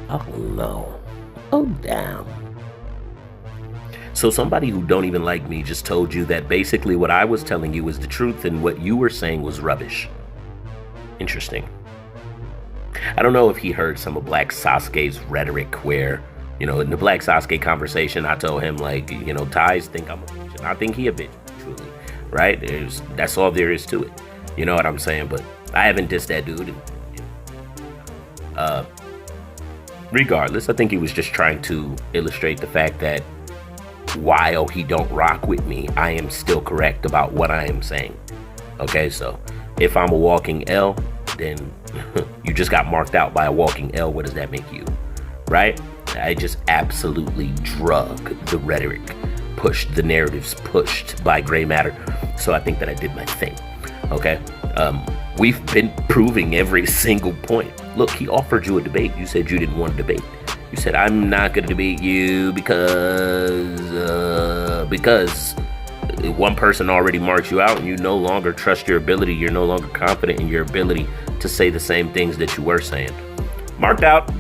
Oh no. Oh damn. So somebody who don't even like me just told you that basically what I was telling you was the truth and what you were saying was rubbish. Interesting. I don't know if he heard some of Black Sasuke's rhetoric where, in the Black Sasuke conversation, I told him like, Ties think I'm a bitch. And I think he a bitch, truly. Right? That's all there is to it. You know what I'm saying? But I haven't dissed that dude. Uh, Regardless, I think he was just trying to illustrate the fact that while he don't rock with me, I am still correct about what I am saying. Okay, so if I'm a walking L, then you just got marked out by a walking L. What does that make you? Right? I just absolutely drug the rhetoric, pushed the narratives pushed by gray matter. So I think that I did my thing. Okay? We've been proving every single point. Look, he offered you a debate. You said you didn't want to debate. You said, I'm not going to debate you because one person already marked you out and you no longer trust your ability. You're no longer confident in your ability to say the same things that you were saying. Marked out.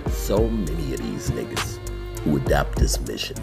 So many of these niggas who adopt this mission,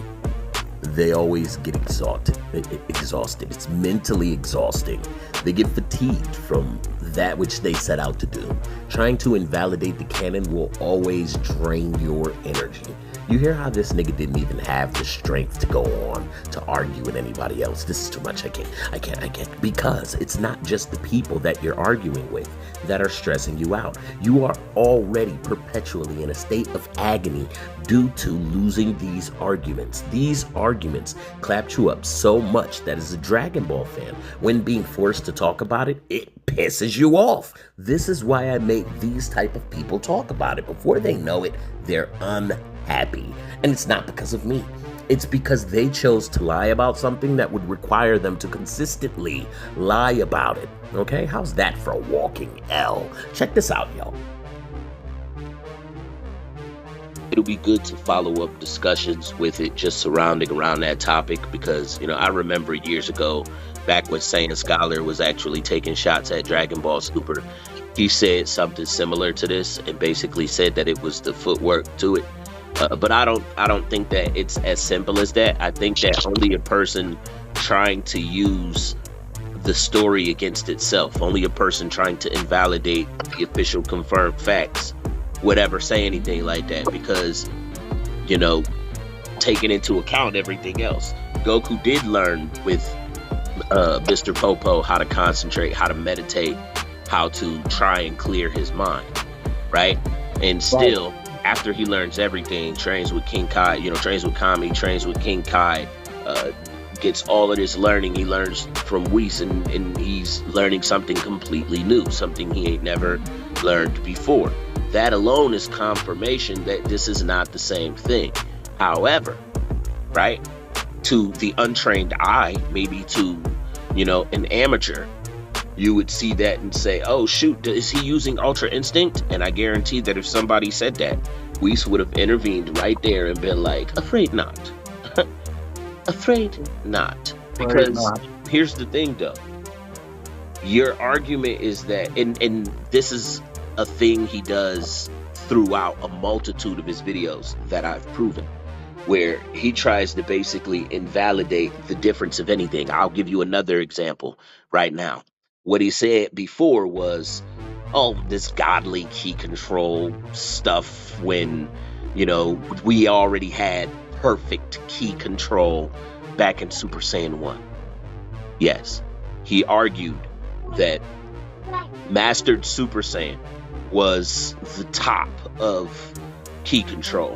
they always get exhausted. It's mentally exhausting. They get fatigued from that which they set out to do. Trying to invalidate the canon will always drain your energy. You hear how this nigga didn't even have the strength to go on to argue with anybody else. This is too much. I can't. Because it's not just the people that you're arguing with that are stressing you out. You are already perpetually in a state of agony due to losing these arguments. These arguments clapped you up so much that as a Dragon Ball fan, when being forced to talk about it, it pisses you off. This is why I make these type of people talk about it. Before they know it, they're unhappy. And it's not because of me. It's because they chose to lie about something that would require them to consistently lie about it. Okay? How's that for a walking L? Check this out, y'all. It'll be good to follow up discussions with it just surrounding around that topic because, I remember years ago, back when Saiyan Scholar was actually taking shots at Dragon Ball Super, he said something similar to this and basically said that it was the footwork to it. But I don't think that it's as simple as that. I think that only a person trying to use the story against itself, only a person trying to invalidate the official confirmed facts would ever say anything like that because, taking into account everything else, Goku did learn with Mr. Popo how to concentrate, how to meditate, how to try and clear his mind, right? And still, after he learns everything, trains with King Kai, trains with Kami, trains with King Kai, gets all of this learning. He learns from Whis and he's learning something completely new, something he ain't never learned before. That alone is confirmation that this is not the same thing. However, right, to the untrained eye, maybe to, an amateur, you would see that and say, oh, shoot, is he using Ultra Instinct? And I guarantee that if somebody said that, Whis would have intervened right there and been like, afraid not. Afraid not. Because here's the thing, though. Your argument is that, and this is a thing he does throughout a multitude of his videos that I've proven, where he tries to basically invalidate the difference of anything. I'll give you another example right now. What he said before was, oh, this godly key control stuff when, we already had perfect key control back in Super Saiyan 1. Yes, he argued that Mastered Super Saiyan was the top of key control.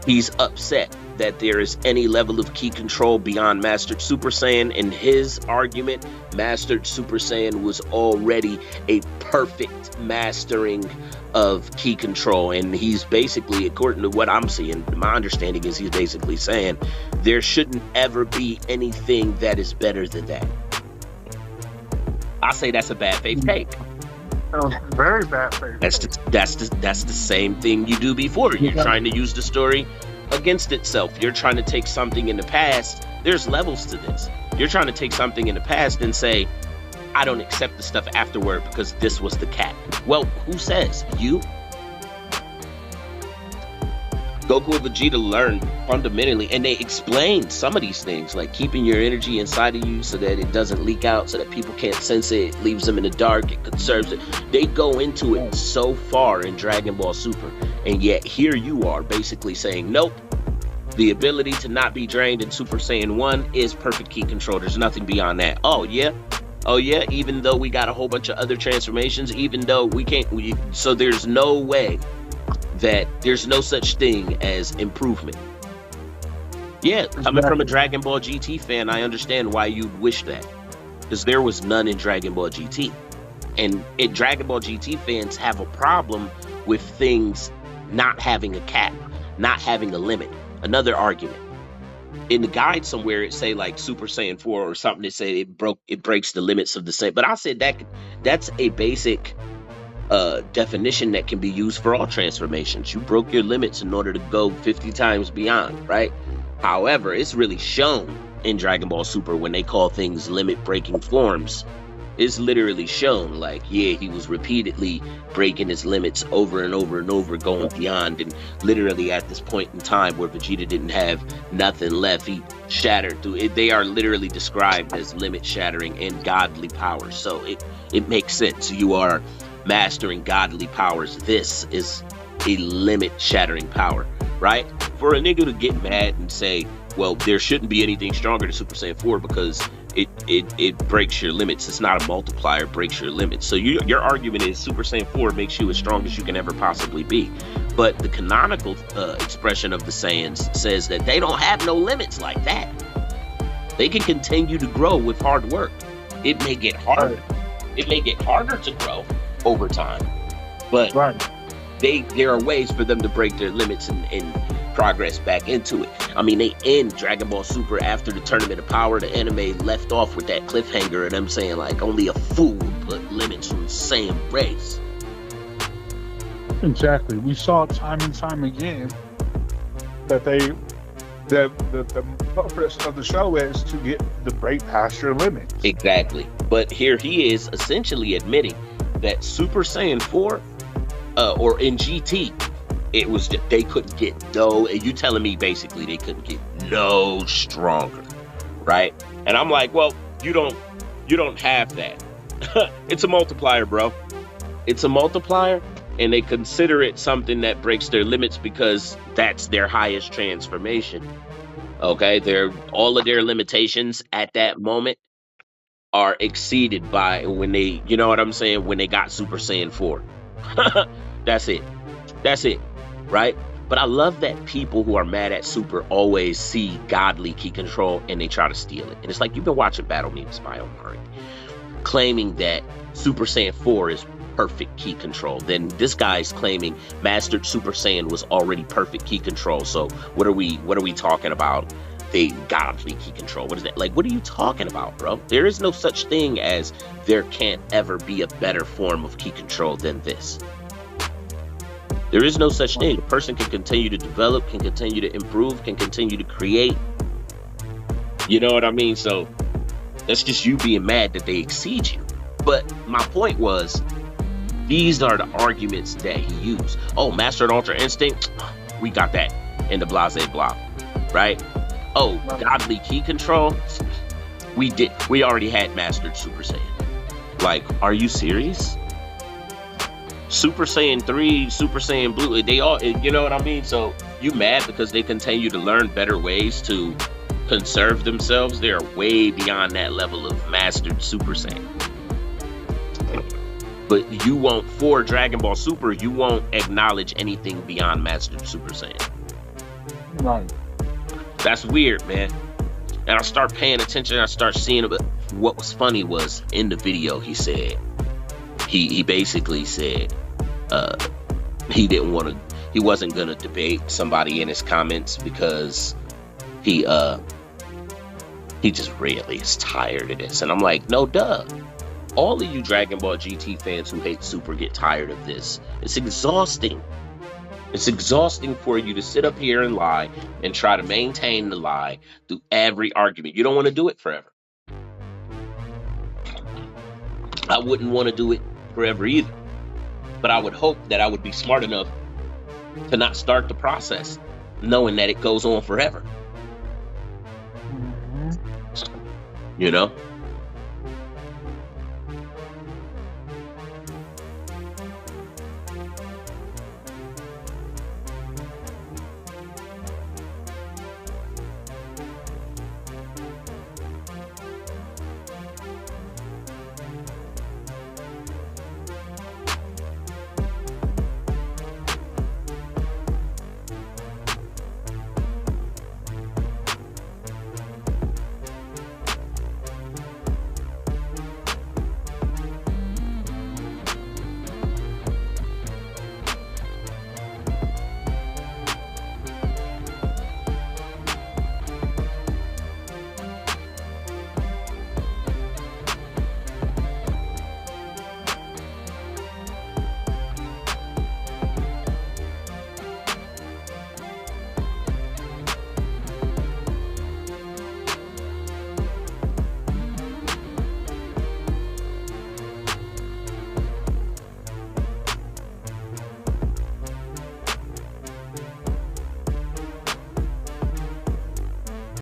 He's upset that there is any level of key control beyond Mastered Super Saiyan. In his argument, Mastered Super Saiyan was already a perfect mastering of key control. And he's basically, according to what I'm seeing, my understanding is he's basically saying there shouldn't ever be anything that is better than that. I say that's a bad faith take. Very bad faith. That's the same thing you do before. You're trying to use the story against itself. You're trying to take something in the past. There's levels to this. You're trying to take something in the past and say, I don't accept the stuff afterward because this was the cat. Well, who says? You? Goku and Vegeta learned fundamentally, and they explained some of these things, like keeping your energy inside of you so that it doesn't leak out, so that people can't sense it. It leaves them in the dark. It conserves it. They go into it so far in Dragon Ball Super, and yet here you are basically saying, nope, the ability to not be drained in Super Saiyan 1 is perfect ki control. There's nothing beyond that. Oh, yeah? Oh, yeah? Even though we got a whole bunch of other transformations, even though we can't... so there's no way that there's no such thing as improvement. Yeah, coming from a Dragon Ball GT fan, I understand why you'd wish that. Because there was none in Dragon Ball GT. And Dragon Ball GT fans have a problem with things not having a cap, not having a limit. Another argument. In the guide somewhere, it say like Super Saiyan 4 or something that say it breaks the limits of the Saiyan. But I said that's a basic definition that can be used for all transformations. You broke your limits in order to go 50 times beyond, right? However, it's really shown in Dragon Ball Super when they call things limit breaking forms. It's literally shown like, yeah, he was repeatedly breaking his limits over and over and over, going beyond, and literally at this point in time where Vegeta didn't have nothing left, he shattered through it. They are literally described as limit shattering and godly powers. So it makes sense. You are mastering godly powers. This is a limit shattering power, right? For a nigga to get mad and say, well, there shouldn't be anything stronger than Super Saiyan 4 because it breaks your limits. It's not a multiplier, it breaks your limits. So your argument is Super Saiyan 4 makes you as strong as you can ever possibly be. But the canonical expression of the Saiyans says that they don't have no limits like that. They can continue to grow with hard work. It may get harder. It may get harder to grow over time, but there are ways for them to break their limits and progress back into it. I mean, they end Dragon Ball Super after the Tournament of Power. The anime left off with that cliffhanger and them saying like only a fool would put limits on the same race. Exactly. We saw time and time again that the purpose of the show is to break past your limits. Exactly. But here he is essentially admitting that Super Saiyan 4 or in GT, it was just, they couldn't get you telling me basically they couldn't get no stronger, right? And I'm like, well, you don't have that. It's a multiplier, bro. It's a multiplier, and they consider it something that breaks their limits because that's their highest transformation. Okay, all of their limitations at that moment are exceeded by when they, you know what I'm saying, when they got Super Saiyan 4. That's it, right? But I love that people who are mad at Super always see godly ki control and they try to steal it. And it's like, you've been watching Battle Memes by Omari, claiming that Super Saiyan 4 is perfect ki control. Then this guy's claiming Mastered Super Saiyan was already perfect ki control. So what are we talking about? The godly ki control. What is that? Like, what are you talking about, bro? There is no such thing as there can't ever be a better form of ki control than this. There is no such thing. A person can continue to develop, can continue to improve, can continue to create. You know what I mean? So that's just you being mad that they exceed you. But my point was, these are the arguments that he used. Oh, Mastered Ultra Instinct, we got that in the blase block, right? Oh, godly ki control, we already had Mastered Super Saiyan. Like, are you serious? Super Saiyan 3, Super Saiyan Blue, they all, you know what I mean? So you mad because they continue to learn better ways to conserve themselves? They're way beyond that level of Mastered Super Saiyan. But you won't, for Dragon Ball Super, you won't acknowledge anything beyond Mastered Super Saiyan. Right. That's weird, man. And I start paying attention, I start seeing it. But what was funny was, in the video, he said, he basically said he wasn't gonna debate somebody in his comments because he just really is tired of this. And I'm like, no, duh. All of you Dragon Ball GT fans who hate Super get tired of this. It's exhausting. It's exhausting for you to sit up here and lie and try to maintain the lie through every argument. You don't want to do it forever. I wouldn't want to do it forever either. But I would hope that I would be smart enough to not start the process knowing that it goes on forever. Mhm. You know?